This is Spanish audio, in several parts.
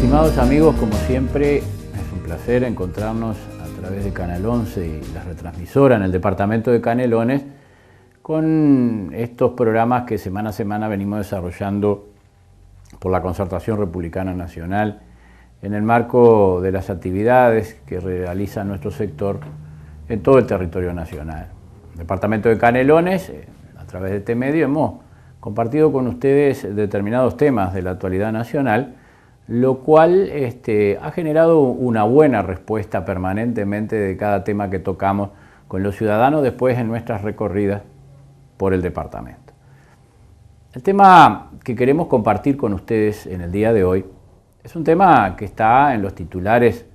Estimados amigos, como siempre, es un placer encontrarnos a través de Canal 11 y la retransmisora en el departamento de Canelones con estos programas que semana a semana venimos desarrollando por la Concertación Republicana Nacional en el marco de las actividades que realiza nuestro sector en todo el territorio nacional. El departamento de Canelones, a través de este medio, hemos compartido con ustedes determinados temas de la actualidad nacional, lo cual ha generado una buena respuesta permanentemente de cada tema que tocamos con los ciudadanos después en nuestras recorridas por el departamento. El tema que queremos compartir con ustedes en el día de hoy es un tema que está en los titulares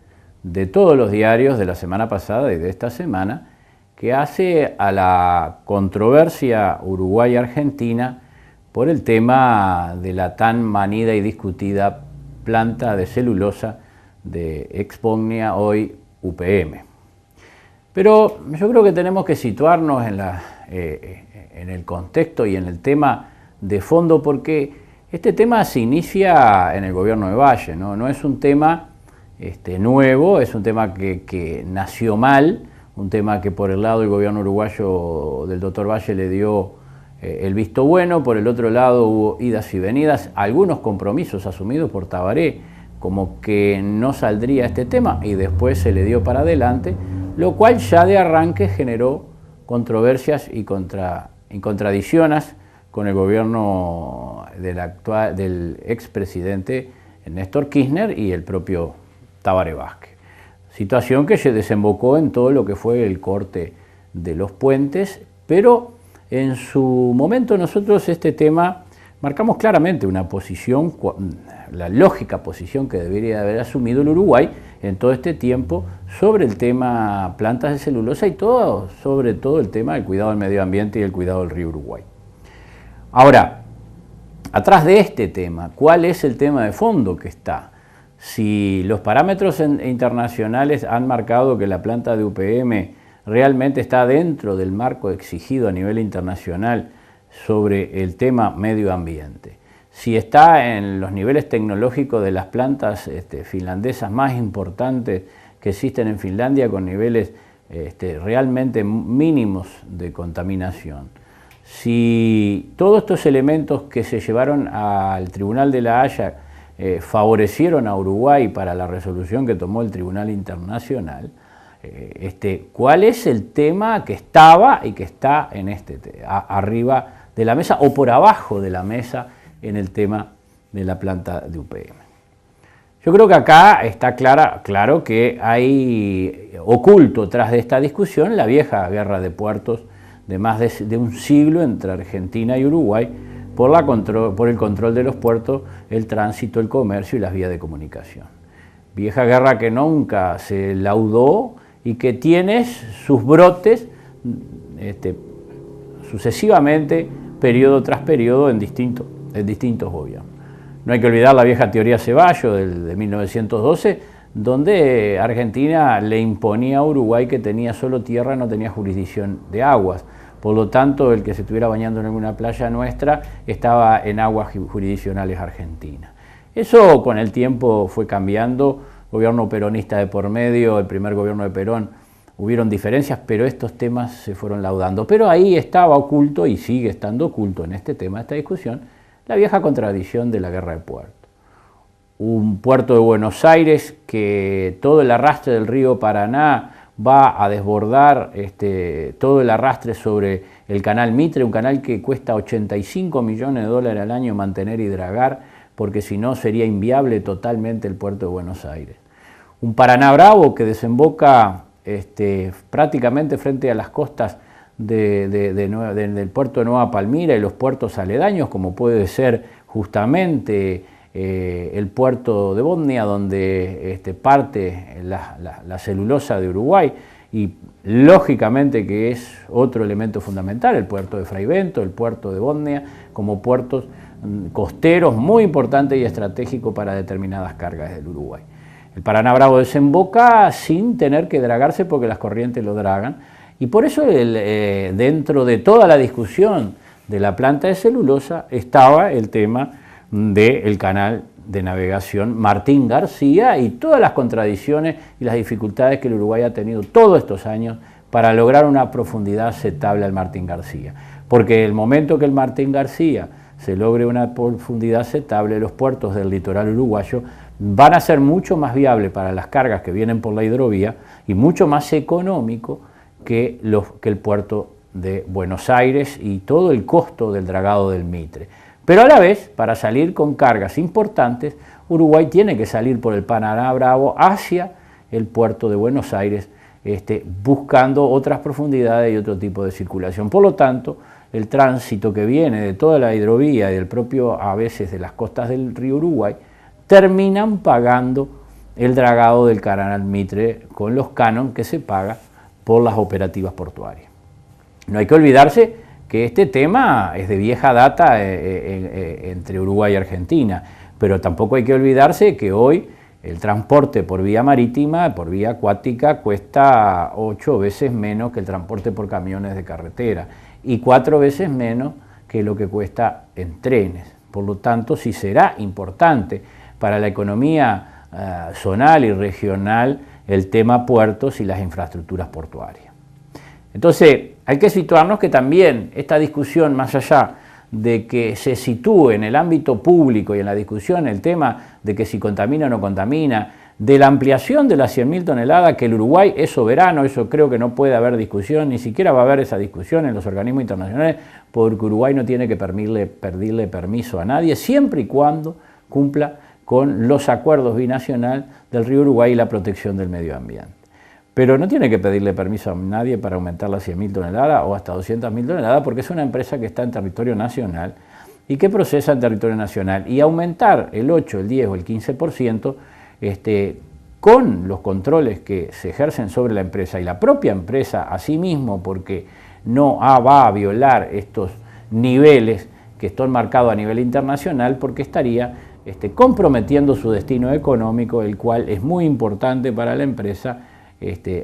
de todos los diarios de la semana pasada y de esta semana, que hace a la controversia Uruguay-Argentina por el tema de la tan manida y discutida planta de celulosa de Expognia, hoy UPM. Pero yo creo que tenemos que situarnos en el contexto y en el tema de fondo, porque este tema se inicia en el gobierno de Valle, no es un tema nuevo, es un tema que nació mal, un tema que por el lado del gobierno uruguayo del doctor Valle le dio el visto bueno, por el otro lado hubo idas y venidas, algunos compromisos asumidos por Tabaré, como que no saldría este tema y después se le dio para adelante, lo cual ya de arranque generó controversias y contradicciones con el gobierno del expresidente Néstor Kirchner y el propio Tabaré Vázquez. Situación que se desembocó en todo lo que fue el corte de los puentes, pero en su momento nosotros este tema marcamos claramente una posición, la lógica posición que debería haber asumido el Uruguay en todo este tiempo sobre el tema plantas de celulosa y sobre todo el tema del cuidado del medio ambiente y el cuidado del río Uruguay. Ahora, atrás de este tema, ¿cuál es el tema de fondo que está? Si los parámetros internacionales han marcado que la planta de UPM realmente está dentro del marco exigido a nivel internacional sobre el tema medio ambiente, si está en los niveles tecnológicos de las plantas finlandesas más importantes que existen en Finlandia, con niveles realmente mínimos de contaminación, si todos estos elementos que se llevaron al Tribunal de la Haya favorecieron a Uruguay para la resolución que tomó el Tribunal Internacional, ¿cuál es el tema que estaba y que está en arriba de la mesa o por abajo de la mesa en el tema de la planta de UPM? Yo creo que acá está claro que hay oculto tras de esta discusión la vieja guerra de puertos de más de un siglo entre Argentina y Uruguay por el control de los puertos, el tránsito, el comercio y las vías de comunicación. Vieja guerra que nunca se laudó y que tiene sus brotes sucesivamente, periodo tras periodo, en distintos gobiernos. No hay que olvidar la vieja teoría Ceballos de 1912, donde Argentina le imponía a Uruguay que tenía solo tierra, no tenía jurisdicción de aguas. Por lo tanto, el que se estuviera bañando en alguna playa nuestra estaba en aguas jurisdiccionales argentinas. Eso con el tiempo fue cambiando. Gobierno peronista de por medio, el primer gobierno de Perón, hubieron diferencias, pero estos temas se fueron laudando. Pero ahí estaba oculto y sigue estando oculto en este tema, esta discusión, la vieja contradicción de la guerra de puertos. Un puerto de Buenos Aires que todo el arrastre del río Paraná va a desbordar todo el arrastre sobre el canal Mitre, un canal que cuesta 85 millones de dólares al año mantener y dragar, porque si no sería inviable totalmente el puerto de Buenos Aires. Un Paraná Bravo que desemboca prácticamente frente a las costas del puerto de Nueva Palmira y los puertos aledaños, como puede ser justamente el puerto de Bodnia, donde parte la celulosa de Uruguay, y lógicamente que es otro elemento fundamental, el puerto de Fraivento, el puerto de Bodnia, como puertos costeros muy importantes y estratégicos para determinadas cargas del Uruguay. El Paraná Bravo desemboca sin tener que dragarse porque las corrientes lo dragan, y por eso dentro de toda la discusión de la planta de celulosa estaba el tema del canal de navegación Martín García y todas las contradicciones y las dificultades que el Uruguay ha tenido todos estos años para lograr una profundidad aceptable al Martín García. Porque el momento que el Martín García se logre una profundidad aceptable, los puertos del litoral uruguayo van a ser mucho más viables para las cargas que vienen por la hidrovía y mucho más económico que el puerto de Buenos Aires y todo el costo del dragado del Mitre. Pero a la vez, para salir con cargas importantes, Uruguay tiene que salir por el Paraná Bravo hacia el puerto de Buenos Aires, buscando otras profundidades y otro tipo de circulación. Por lo tanto, el tránsito que viene de toda la hidrovía y del propio, a veces, de las costas del río Uruguay, terminan pagando el dragado del canal Mitre con los cánones que se paga por las operativas portuarias. No hay que olvidarse que este tema es de vieja data entre Uruguay y Argentina, pero tampoco hay que olvidarse que hoy el transporte por vía marítima, por vía acuática, cuesta 8 veces menos que el transporte por camiones de carretera y 4 veces menos que lo que cuesta en trenes. Por lo tanto, sí será importante para la economía zonal y regional el tema puertos y las infraestructuras portuarias. Entonces, hay que situarnos que también esta discusión, más allá de que se sitúe en el ámbito público y en la discusión el tema de que si contamina o no contamina, de la ampliación de las 100.000 toneladas, que el Uruguay es soberano, eso creo que no puede haber discusión, ni siquiera va a haber esa discusión en los organismos internacionales, porque Uruguay no tiene que pedirle permiso a nadie, siempre y cuando cumpla con los acuerdos binacionales del río Uruguay y la protección del medio ambiente. Pero no tiene que pedirle permiso a nadie para aumentar las 100.000 toneladas o hasta 200.000 toneladas, porque es una empresa que está en territorio nacional y que procesa en territorio nacional. Y aumentar el 8, el 10 o el 15%, con los controles que se ejercen sobre la empresa y la propia empresa a sí mismo, porque no va a violar estos niveles que están marcados a nivel internacional, porque estaría comprometiendo su destino económico, el cual es muy importante para la empresa,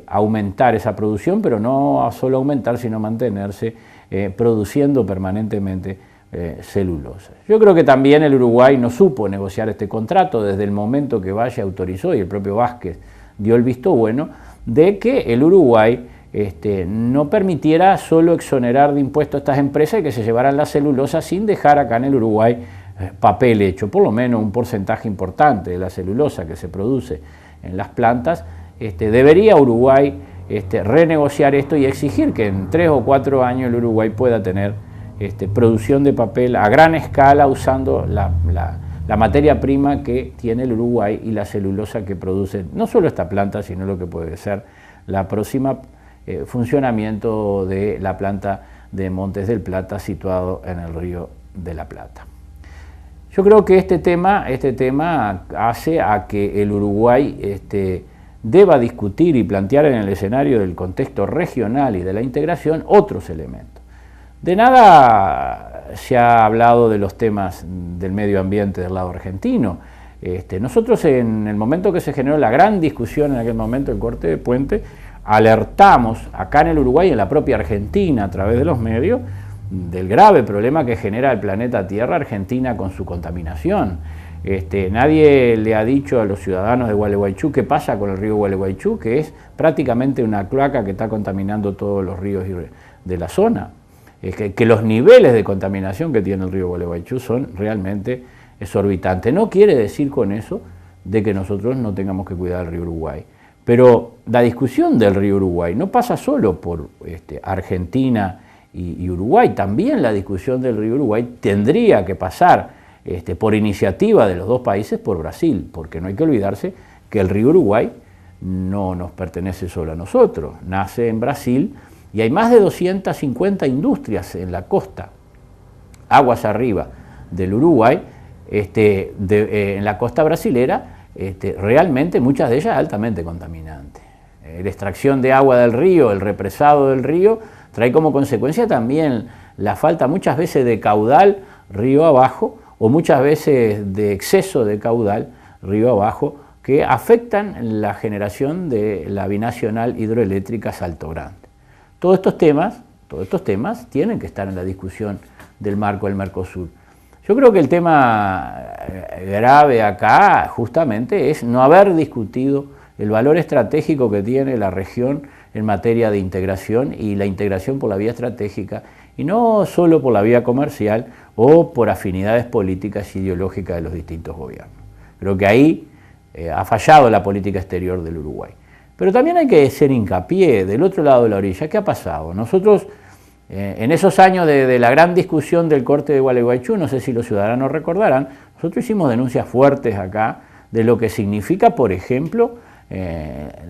aumentar esa producción, pero no solo aumentar, sino mantenerse produciendo permanentemente celulosa. Yo creo que también el Uruguay no supo negociar este contrato desde el momento que Valle autorizó y el propio Vázquez dio el visto bueno de que el Uruguay no permitiera solo exonerar de impuestos a estas empresas y que se llevaran la celulosa sin dejar acá en el Uruguay papel hecho, por lo menos un porcentaje importante de la celulosa que se produce en las plantas. Debería Uruguay renegociar esto y exigir que en 3 o 4 años el Uruguay pueda tener producción de papel a gran escala usando la materia prima que tiene el Uruguay y la celulosa que produce no solo esta planta, sino lo que puede ser la próxima funcionamiento de la planta de Montes del Plata situado en el Río de la Plata. Yo creo que este tema hace a que el Uruguay deba discutir y plantear en el escenario del contexto regional y de la integración otros elementos. De nada se ha hablado de los temas del medio ambiente del lado argentino. Nosotros en el momento que se generó la gran discusión en aquel momento del corte de puente, alertamos acá en el Uruguay y en la propia Argentina a través de los medios del grave problema que genera el planeta Tierra Argentina con su contaminación. Nadie le ha dicho a los ciudadanos de Gualeguaychú qué pasa con el río Gualeguaychú, que es prácticamente una cloaca que está contaminando todos los ríos de la zona. Que los niveles de contaminación que tiene el río Gualeguaychú son realmente exorbitantes. No quiere decir con eso de que nosotros no tengamos que cuidar el río Uruguay. Pero la discusión del río Uruguay no pasa solo por Argentina y Uruguay, también la discusión del río Uruguay tendría que pasar por iniciativa de los dos países por Brasil, porque no hay que olvidarse que el río Uruguay no nos pertenece solo a nosotros, nace en Brasil y hay más de 250 industrias en la costa, aguas arriba del Uruguay, en la costa brasilera, realmente muchas de ellas altamente contaminantes. La extracción de agua del río, el represado del río, trae como consecuencia también la falta muchas veces de caudal río abajo o muchas veces de exceso de caudal río abajo que afectan la generación de la binacional hidroeléctrica Salto Grande. Todos estos temas tienen que estar en la discusión del marco del Mercosur. Yo creo que el tema grave acá justamente es no haber discutido el valor estratégico que tiene la región en materia de integración y la integración por la vía estratégica y no solo por la vía comercial o por afinidades políticas e ideológicas de los distintos gobiernos. Creo que ahí ha fallado la política exterior del Uruguay. Pero también hay que hacer hincapié del otro lado de la orilla. ¿Qué ha pasado? Nosotros, en esos años de la gran discusión del corte de Gualeguaychú, no sé si los ciudadanos recordarán, nosotros hicimos denuncias fuertes acá de lo que significa, por ejemplo,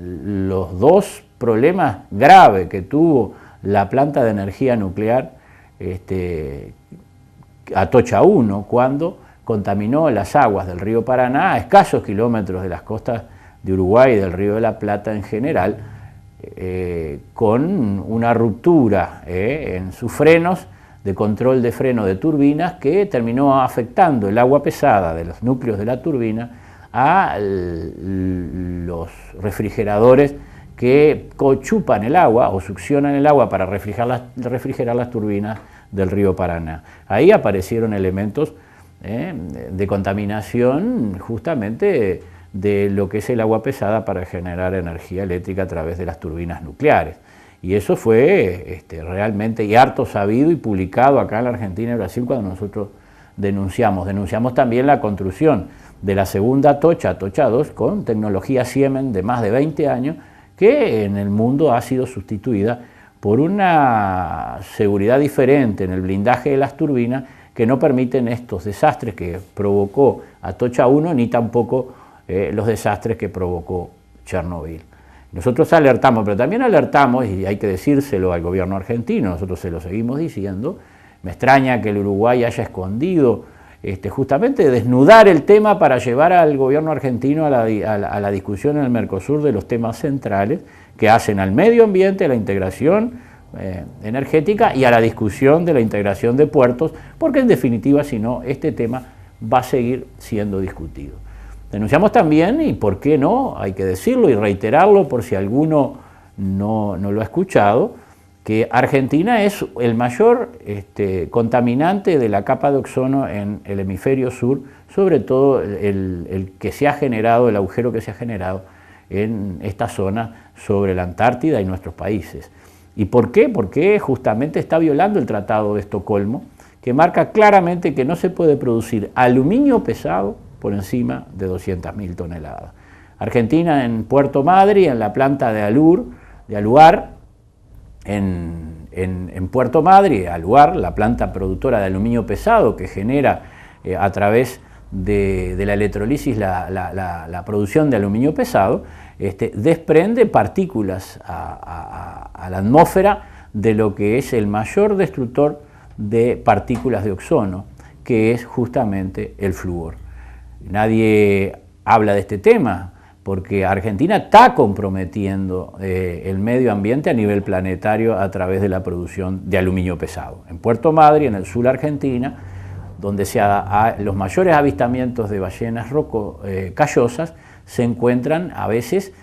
los dos problemas graves que tuvo la planta de energía nuclear Atocha 1, cuando contaminó las aguas del río Paraná a escasos kilómetros de las costas de Uruguay y del río de la Plata en general, con una ruptura en sus frenos de control de freno de turbinas que terminó afectando el agua pesada de los núcleos de la turbina a los refrigeradores que chupan el agua o succionan el agua para refrigerar las turbinas del río Paraná. Ahí aparecieron elementos de contaminación justamente de lo que es el agua pesada para generar energía eléctrica a través de las turbinas nucleares. Y eso fue realmente y harto sabido y publicado acá en la Argentina y Brasil cuando nosotros denunciamos. Denunciamos también la construcción de la segunda Atocha, Atocha 2, con tecnología Siemens de más de 20 años, que en el mundo ha sido sustituida por una seguridad diferente en el blindaje de las turbinas que no permiten estos desastres que provocó Atocha 1 ni tampoco los desastres que provocó Chernobyl. Nosotros alertamos, pero también alertamos, y hay que decírselo al gobierno argentino, nosotros se lo seguimos diciendo, me extraña que el Uruguay haya escondido justamente desnudar el tema para llevar al gobierno argentino a la discusión en el Mercosur de los temas centrales que hacen al medio ambiente, a la integración energética y a la discusión de la integración de puertos, porque en definitiva, si no, este tema va a seguir siendo discutido. Denunciamos también, y por qué no, hay que decirlo y reiterarlo por si alguno no lo ha escuchado, que Argentina es el mayor contaminante de la capa de ozono en el hemisferio sur, sobre todo el que se ha generado, el agujero que se ha generado en esta zona sobre la Antártida y nuestros países. ¿Y por qué? Porque justamente está violando el Tratado de Estocolmo, que marca claramente que no se puede producir aluminio pesado por encima de 200.000 toneladas. Argentina en Puerto Madryn, en la planta de Aluar, en Puerto Madryn, Aluar, la planta productora de aluminio pesado que genera a través de la electrolisis la producción de aluminio pesado, desprende partículas a la atmósfera de lo que es el mayor destructor de partículas de ozono, que es justamente el flúor. Nadie habla de este tema, porque Argentina está comprometiendo el medio ambiente a nivel planetario a través de la producción de aluminio pesado. En Puerto Madryn, en el sur de Argentina, donde los mayores avistamientos de ballenas callosas, se encuentran a veces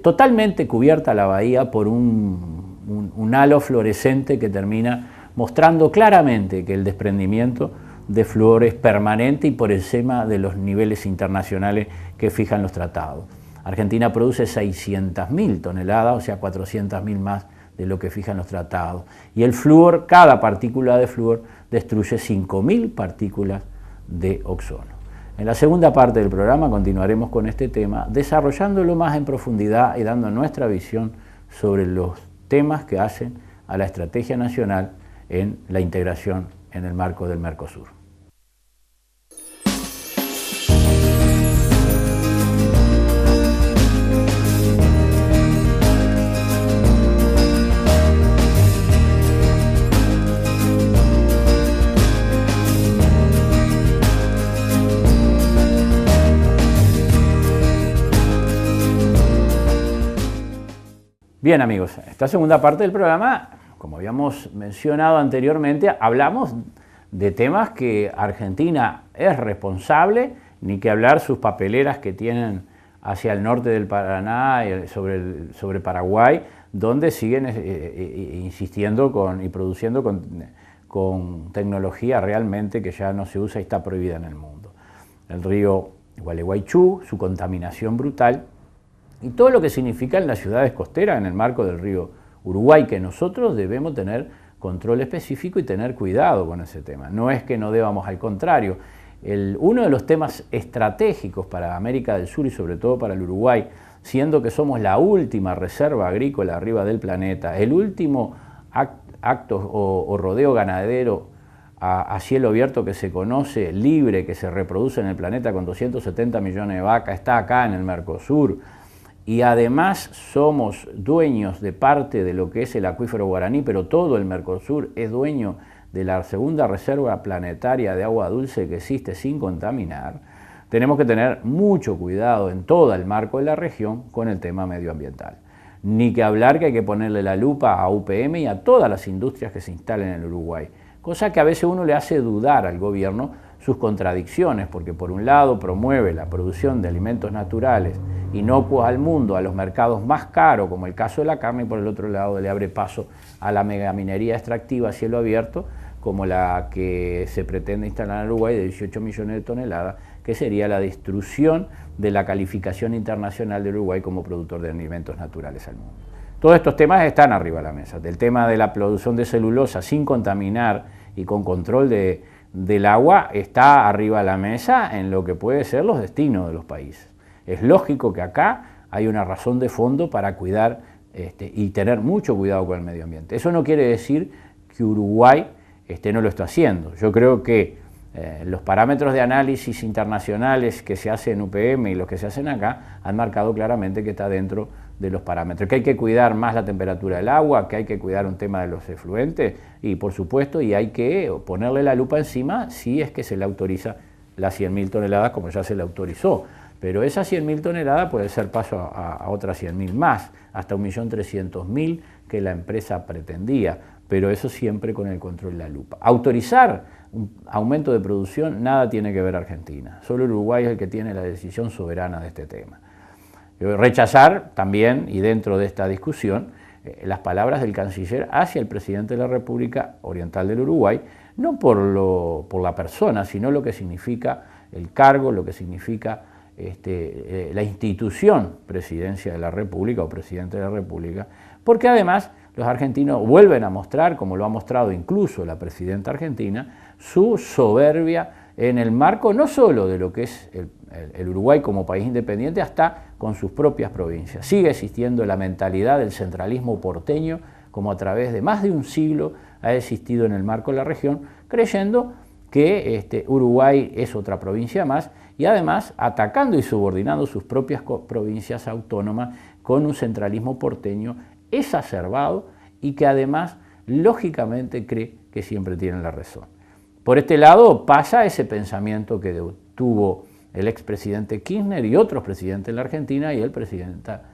totalmente cubierta la bahía por un halo fluorescente que termina mostrando claramente que el desprendimiento de flúor es permanente y por encima de los niveles internacionales que fijan los tratados. Argentina produce 600.000 toneladas, o sea, 400.000 más de lo que fijan los tratados. Y el flúor, cada partícula de flúor, destruye 5.000 partículas de ozono. En la segunda parte del programa continuaremos con este tema, desarrollándolo más en profundidad y dando nuestra visión sobre los temas que hacen a la estrategia nacional en la integración en el marco del Mercosur. Bien amigos, esta segunda parte del programa, como habíamos mencionado anteriormente, hablamos de temas que Argentina es responsable, ni que hablar sus papeleras que tienen hacia el norte del Paraná, sobre Paraguay, donde siguen insistiendo y produciendo con tecnología realmente que ya no se usa y está prohibida en el mundo. El río Gualeguaychú, su contaminación brutal y todo lo que significa en las ciudades costeras en el marco del río Uruguay, que nosotros debemos tener control específico y tener cuidado con ese tema. No es que no debamos, al contrario. Uno de los temas estratégicos para América del Sur y sobre todo para el Uruguay, siendo que somos la última reserva agrícola arriba del planeta, el último acto o rodeo ganadero a cielo abierto que se conoce, libre, que se reproduce en el planeta con 270 millones de vacas, está acá en el Mercosur, y además somos dueños de parte de lo que es el acuífero guaraní, pero todo el Mercosur es dueño de la segunda reserva planetaria de agua dulce que existe sin contaminar. Tenemos que tener mucho cuidado en todo el marco de la región con el tema medioambiental. Ni que hablar que hay que ponerle la lupa a UPM y a todas las industrias que se instalen en el Uruguay, cosa que a veces uno le hace dudar al gobierno sus contradicciones, porque por un lado promueve la producción de alimentos naturales inocuos al mundo, a los mercados más caros, como el caso de la carne, y por el otro lado le abre paso a la megaminería extractiva a cielo abierto, como la que se pretende instalar en Uruguay de 18 millones de toneladas, que sería la destrucción de la calificación internacional de Uruguay como productor de alimentos naturales al mundo. Todos estos temas están arriba de la mesa. El tema de la producción de celulosa sin contaminar y con control del agua está arriba de la mesa en lo que puede ser los destinos de los países. Es lógico que acá hay una razón de fondo para cuidar y tener mucho cuidado con el medio ambiente. Eso no quiere decir que Uruguay no lo está haciendo. Yo creo que los parámetros de análisis internacionales que se hacen en UPM y los que se hacen acá han marcado claramente que está dentro de los parámetros, que hay que cuidar más la temperatura del agua, que hay que cuidar un tema de los efluentes y por supuesto y hay que ponerle la lupa encima si es que se le autoriza las 100.000 toneladas como ya se le autorizó. Pero esas 100.000 toneladas puede ser paso a otras 100.000 más, hasta 1.300.000 que la empresa pretendía, pero eso siempre con el control de la lupa. Autorizar un aumento de producción, nada tiene que ver Argentina, solo Uruguay es el que tiene la decisión soberana de este tema. Rechazar también, y dentro de esta discusión, las palabras del canciller hacia el presidente de la República Oriental del Uruguay, no por la persona, sino lo que significa el cargo, lo que significa la institución presidencia de la República o presidente de la República, porque además los argentinos vuelven a mostrar, como lo ha mostrado incluso la presidenta argentina, su soberbia en el marco no solo de lo que es el Uruguay como país independiente, hasta con sus propias provincias. Sigue existiendo la mentalidad del centralismo porteño, como a través de más de un siglo ha existido en el marco de la región, creyendo que Uruguay es otra provincia más, y además atacando y subordinando sus propias provincias autónomas con un centralismo porteño exacerbado y que además lógicamente cree que siempre tienen la razón. Por este lado pasa ese pensamiento que tuvo el expresidente Kirchner y otros presidentes de la Argentina y el presidenta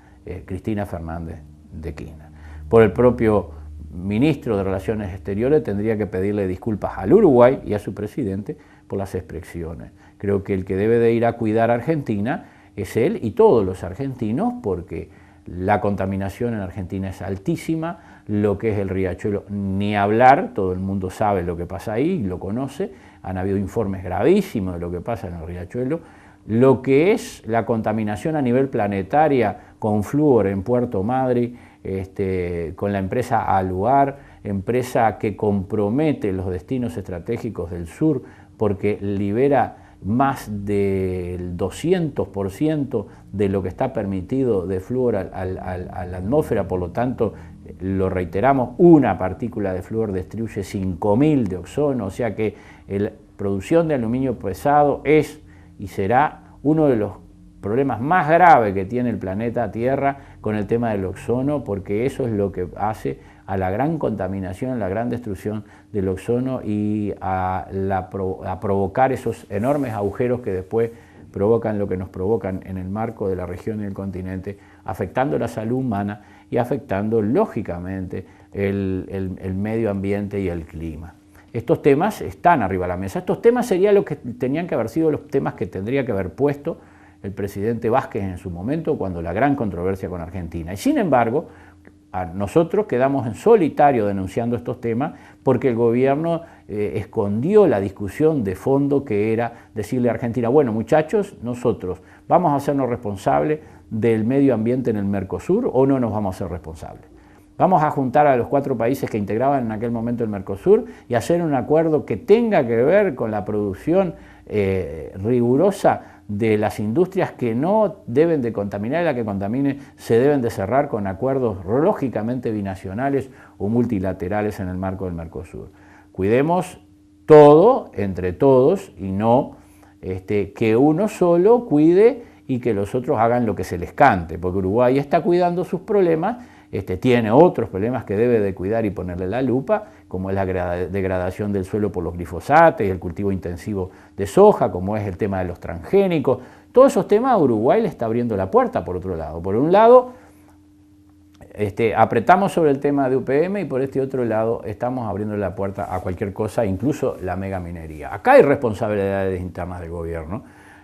Cristina Fernández de Kirchner. Por el propio ministro de Relaciones Exteriores tendría que pedirle disculpas al Uruguay y a su presidente por las expresiones. Creo que el que debe de ir a cuidar a Argentina es él y todos los argentinos, porque la contaminación en Argentina es altísima, lo que es el riachuelo, ni hablar, todo el mundo sabe lo que pasa ahí, lo conoce, han habido informes gravísimos de lo que pasa en el riachuelo, lo que es la contaminación a nivel planetaria con flúor en Puerto Madryn, con la empresa Aluar, empresa que compromete los destinos estratégicos del sur porque libera más del 200% de lo que está permitido de flúor a la atmósfera, por lo tanto, lo reiteramos, una partícula de flúor destruye 5.000 de ozono, o sea que la producción de aluminio pesado es y será uno de los problemas más graves que tiene el planeta Tierra con el tema del ozono, porque eso es lo que hace a la gran contaminación, a la gran destrucción del ozono y a provocar esos enormes agujeros que después provocan lo que nos provocan en el marco de la región y el continente, afectando la salud humana y afectando lógicamente el medio ambiente y el clima. Estos temas están arriba de la mesa. Estos temas serían los que tenían que haber sido los temas que tendría que haber puesto el presidente Vázquez en su momento, cuando la gran controversia con Argentina. Y sin embargo, nosotros quedamos en solitario denunciando estos temas porque el gobierno escondió la discusión de fondo, que era decirle a Argentina, bueno muchachos, nosotros vamos a hacernos responsables del medio ambiente en el Mercosur o no nos vamos a hacer responsables. Vamos a juntar a los 4 países que integraban en aquel momento el Mercosur y hacer un acuerdo que tenga que ver con la producción rigurosa de las industrias que no deben de contaminar y la que contamine se deben de cerrar con acuerdos lógicamente binacionales o multilaterales en el marco del Mercosur. Cuidemos todo entre todos y no que uno solo cuide y que los otros hagan lo que se les cante, porque Uruguay está cuidando sus problemas, tiene otros problemas que debe de cuidar y ponerle la lupa, como es la degradación del suelo por los glifosatos, el cultivo intensivo de soja, como es el tema de los transgénicos. Todos esos temas Uruguay le está abriendo la puerta por otro lado. Por un lado, apretamos sobre el tema de UPM y por este otro lado estamos abriendo la puerta a cualquier cosa, incluso la megaminería. Acá hay responsabilidades internas del gobierno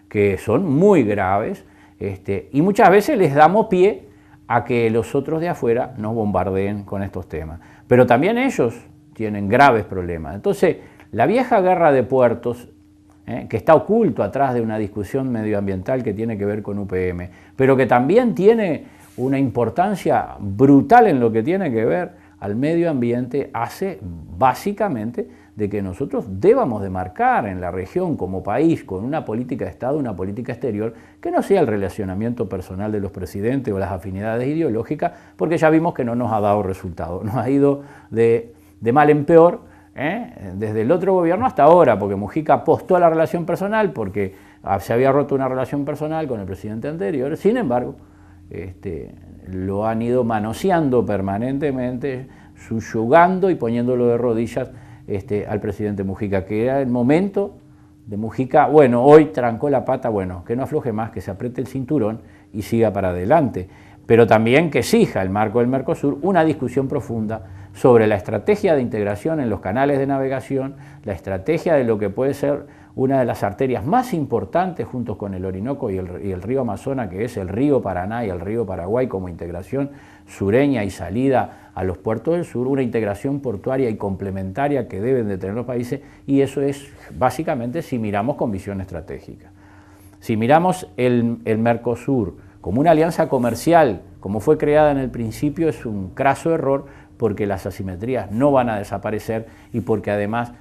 que son muy graves y muchas veces les damos pie a que los otros de afuera nos bombardeen con estos temas. Pero también ellos tienen graves problemas. Entonces, la vieja guerra de puertos, que está oculto atrás de una discusión medioambiental que tiene que ver con UPM, pero que también tiene una importancia brutal en lo que tiene que ver al medio ambiente, hace básicamente de que nosotros debamos de marcar en la región como país con una política de Estado, una política exterior, que no sea el relacionamiento personal de los presidentes o las afinidades ideológicas, porque ya vimos que no nos ha dado resultado, nos ha ido de mal en peor, desde el otro gobierno hasta ahora, porque Mujica apostó a la relación personal, porque se había roto una relación personal con el presidente anterior, sin embargo, lo han ido manoseando permanentemente, subyugando y poniéndolo de rodillas al presidente Mujica, que era el momento de Mujica, bueno, hoy trancó la pata, bueno, que no afloje más, que se apriete el cinturón y siga para adelante, pero también que exija el marco del Mercosur una discusión profunda sobre la estrategia de integración en los canales de navegación, la estrategia de lo que puede ser una de las arterias más importantes junto con el Orinoco y el río Amazonas, que es el río Paraná y el río Paraguay como integración sureña y salida a los puertos del sur, una integración portuaria y complementaria que deben de tener los países, y eso es básicamente si miramos con visión estratégica. Si miramos el Mercosur como una alianza comercial, como fue creada en el principio, es un craso error, porque las asimetrías no van a desaparecer y porque además,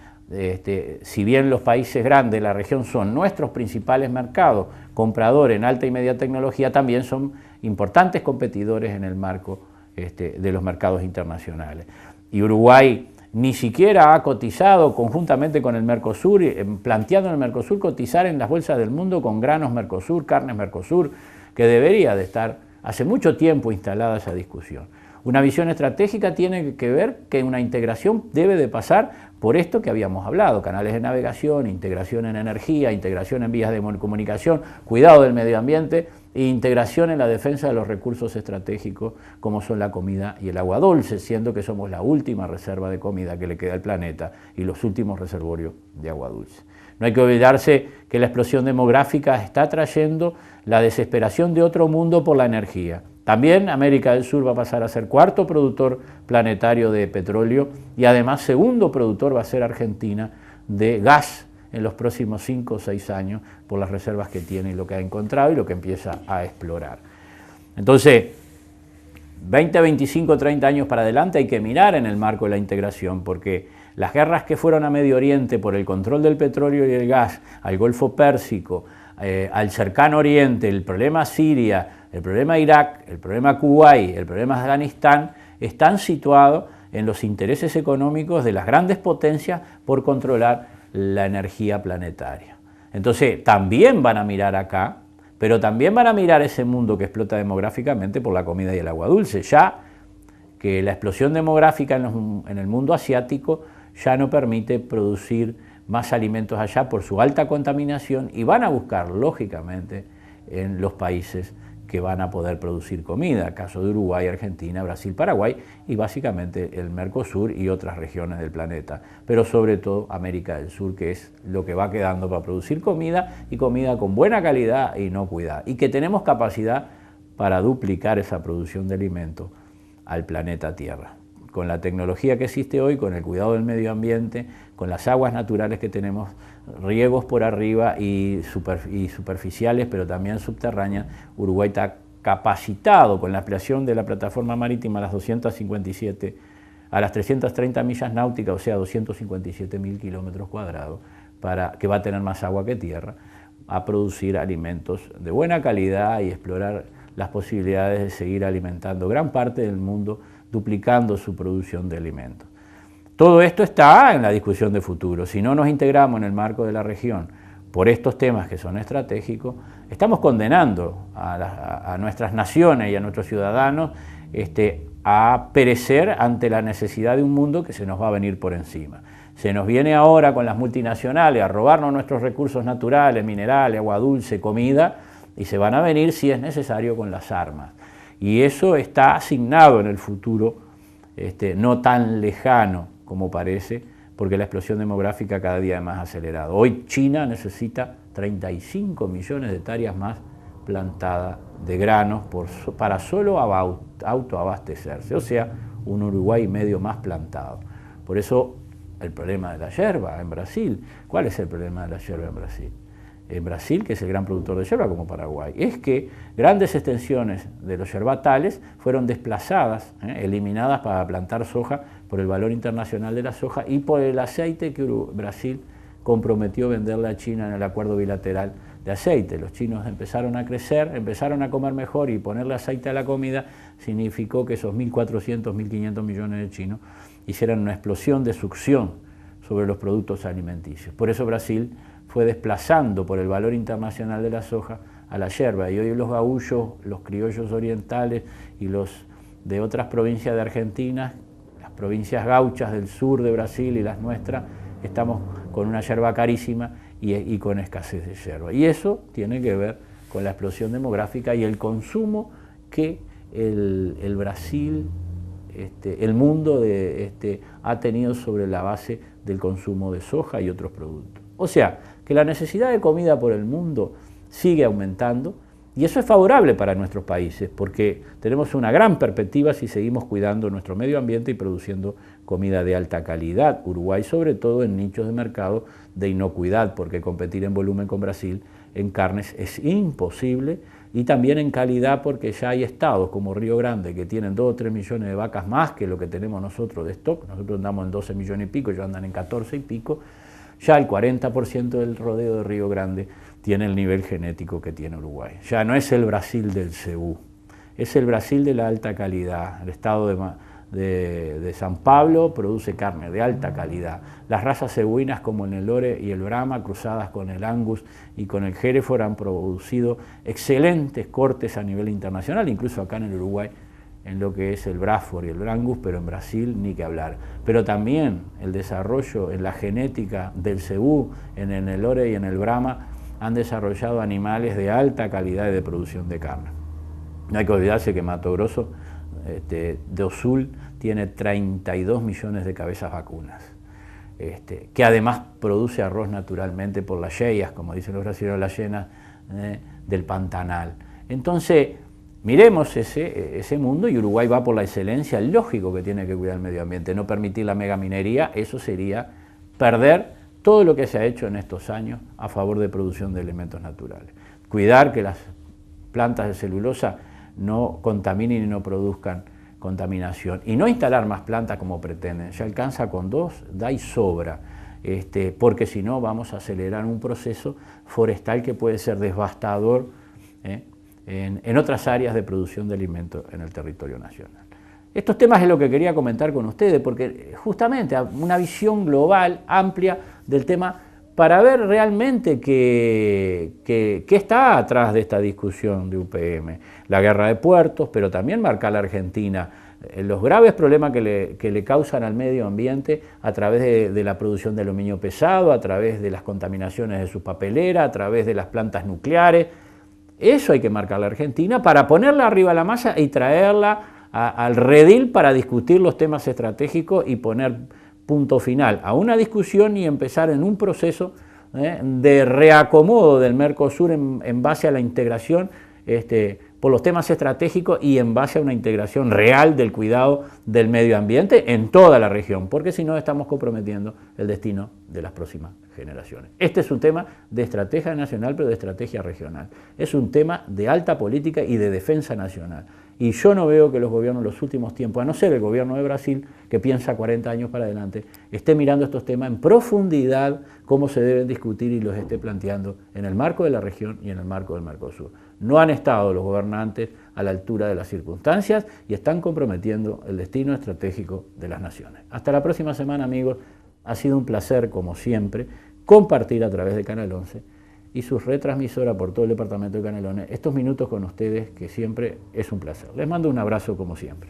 si bien los países grandes de la región son nuestros principales mercados, compradores en alta y media tecnología, también son importantes competidores en el marco de los mercados internacionales. Y Uruguay ni siquiera ha cotizado conjuntamente con el Mercosur, planteando en el Mercosur cotizar en las bolsas del mundo con granos Mercosur, carnes Mercosur, que debería de estar hace mucho tiempo instalada esa discusión. Una visión estratégica tiene que ver que una integración debe de pasar por esto que habíamos hablado, canales de navegación, integración en energía, integración en vías de comunicación, cuidado del medio ambiente e integración en la defensa de los recursos estratégicos como son la comida y el agua dulce, siendo que somos la última reserva de comida que le queda al planeta y los últimos reservorios de agua dulce. No hay que olvidarse que la explosión demográfica está trayendo la desesperación de otro mundo por la energía. También América del Sur va a pasar a ser cuarto productor planetario de petróleo y además segundo productor va a ser Argentina de gas en los próximos 5 o 6 años por las reservas que tiene y lo que ha encontrado y lo que empieza a explorar. Entonces, 20, 25, 30 años para adelante hay que mirar en el marco de la integración, porque las guerras que fueron a Medio Oriente por el control del petróleo y el gas, al Golfo Pérsico, al cercano Oriente, el problema Siria, el problema Irak, el problema Kuwait, el problema Afganistán, están situados en los intereses económicos de las grandes potencias por controlar la energía planetaria. Entonces, también van a mirar acá, pero también van a mirar ese mundo que explota demográficamente por la comida y el agua dulce, ya que la explosión demográfica en el mundo asiático ya no permite producir más alimentos allá por su alta contaminación y van a buscar, lógicamente, en los países que van a poder producir comida, caso de Uruguay, Argentina, Brasil, Paraguay y básicamente el Mercosur y otras regiones del planeta, pero sobre todo América del Sur, que es lo que va quedando para producir comida y comida con buena calidad y no cuidada, y que tenemos capacidad para duplicar esa producción de alimentos al planeta Tierra. con la tecnología que existe hoy, con el cuidado del medio ambiente, con las aguas naturales que tenemos, riegos por arriba y superficiales, pero también subterráneas, Uruguay está capacitado con la ampliación de la plataforma marítima a las 330 millas náuticas, o sea, 257.000 kilómetros cuadrados, que va a tener más agua que tierra, a producir alimentos de buena calidad y explorar las posibilidades de seguir alimentando gran parte del mundo, duplicando su producción de alimentos. Todo esto está en la discusión de futuro. Si no nos integramos en el marco de la región por estos temas que son estratégicos, estamos condenando a nuestras naciones y a nuestros ciudadanos a perecer ante la necesidad de un mundo que se nos va a venir por encima. Se nos viene ahora con las multinacionales a robarnos nuestros recursos naturales, minerales, agua dulce, comida, y se van a venir, si es necesario, con las armas. Y eso está asignado en el futuro, no tan lejano como parece, porque la explosión demográfica cada día es más acelerada. Hoy China necesita 35 millones de hectáreas más plantadas de granos para solo autoabastecerse, o sea, un Uruguay medio más plantado. Por eso el problema de la yerba en Brasil. ¿Cuál es el problema de la yerba en Brasil? En Brasil, que es el gran productor de yerba como Paraguay, es que grandes extensiones de los yerbatales fueron desplazadas, eliminadas para plantar soja por el valor internacional de la soja y por el aceite que Brasil comprometió venderle a China en el acuerdo bilateral de aceite. Los chinos empezaron a crecer, empezaron a comer mejor, y ponerle aceite a la comida significó que esos 1.400, 1.500 millones de chinos hicieran una explosión de succión sobre los productos alimenticios. Por eso Brasil fue desplazando por el valor internacional de la soja a la yerba, y hoy los gaullos, los criollos orientales y los de otras provincias de Argentina, las provincias gauchas del sur de Brasil y las nuestras, estamos con una yerba carísima y con escasez de yerba. Y eso tiene que ver con la explosión demográfica y el consumo que el Brasil, el mundo ha tenido sobre la base del consumo de soja y otros productos. O sea, que la necesidad de comida por el mundo sigue aumentando, y eso es favorable para nuestros países, porque tenemos una gran perspectiva si seguimos cuidando nuestro medio ambiente y produciendo comida de alta calidad. Uruguay, sobre todo en nichos de mercado de inocuidad, porque competir en volumen con Brasil en carnes es imposible, y también en calidad, porque ya hay estados como Río Grande que tienen 2 o 3 millones de vacas más que lo que tenemos nosotros de stock. Nosotros andamos en 12 millones y pico, ellos andan en 14 y pico. Ya el 40% del rodeo de Río Grande tiene el nivel genético que tiene Uruguay. Ya no es el Brasil del cebú, es el Brasil de la alta calidad. El estado de San Pablo produce carne de alta calidad. Las razas cebuinas como el Nelore y el Brahma, cruzadas con el Angus y con el Hereford, han producido excelentes cortes a nivel internacional, incluso acá en el Uruguay, en lo que es el Braford y el Brangus, pero en Brasil ni que hablar. Pero también el desarrollo en la genética del cebú, en el Nelore y en el Brahma, han desarrollado animales de alta calidad y de producción de carne. No hay que olvidarse que Mato Grosso do Sul tiene 32 millones de cabezas vacunas, que además produce arroz naturalmente por las cheias, como dicen los brasileños, las llenas del Pantanal. Entonces, miremos ese mundo, y Uruguay va por la excelencia. Lógico que tiene que cuidar el medio ambiente, no permitir la megaminería. Eso sería perder todo lo que se ha hecho en estos años a favor de producción de elementos naturales. Cuidar que las plantas de celulosa no contaminen y no produzcan contaminación, y no instalar más plantas como pretenden. Ya alcanza con 2, da y sobra, porque si no vamos a acelerar un proceso forestal que puede ser devastador en otras áreas de producción de alimentos en el territorio nacional. Estos temas es lo que quería comentar con ustedes, porque justamente una visión global, amplia del tema, para ver realmente qué está atrás de esta discusión de UPM. La guerra de puertos, pero también marca a la Argentina los graves problemas que le causan al medio ambiente a través de la producción de aluminio pesado, a través de las contaminaciones de su papelera, a través de las plantas nucleares. Eso hay que marcar a la Argentina para ponerla arriba de la masa y traerla al redil para discutir los temas estratégicos y poner punto final a una discusión y empezar en un proceso de reacomodo del Mercosur en base a la integración por los temas estratégicos y en base a una integración real del cuidado del medio ambiente en toda la región, porque si no estamos comprometiendo el destino de las próximas generaciones. Este es un tema de estrategia nacional, pero de estrategia regional. Es un tema de alta política y de defensa nacional. Y yo no veo que los gobiernos en los últimos tiempos, a no ser el gobierno de Brasil, que piensa 40 años para adelante, esté mirando estos temas en profundidad, cómo se deben discutir y los esté planteando en el marco de la región y en el marco del Mercosur. No han estado los gobernantes a la altura de las circunstancias y están comprometiendo el destino estratégico de las naciones. Hasta la próxima semana, amigos. Ha sido un placer, como siempre, compartir a través de Canal 11 y sus retransmisoras por todo el departamento de Canelones estos minutos con ustedes, que siempre es un placer. Les mando un abrazo como siempre.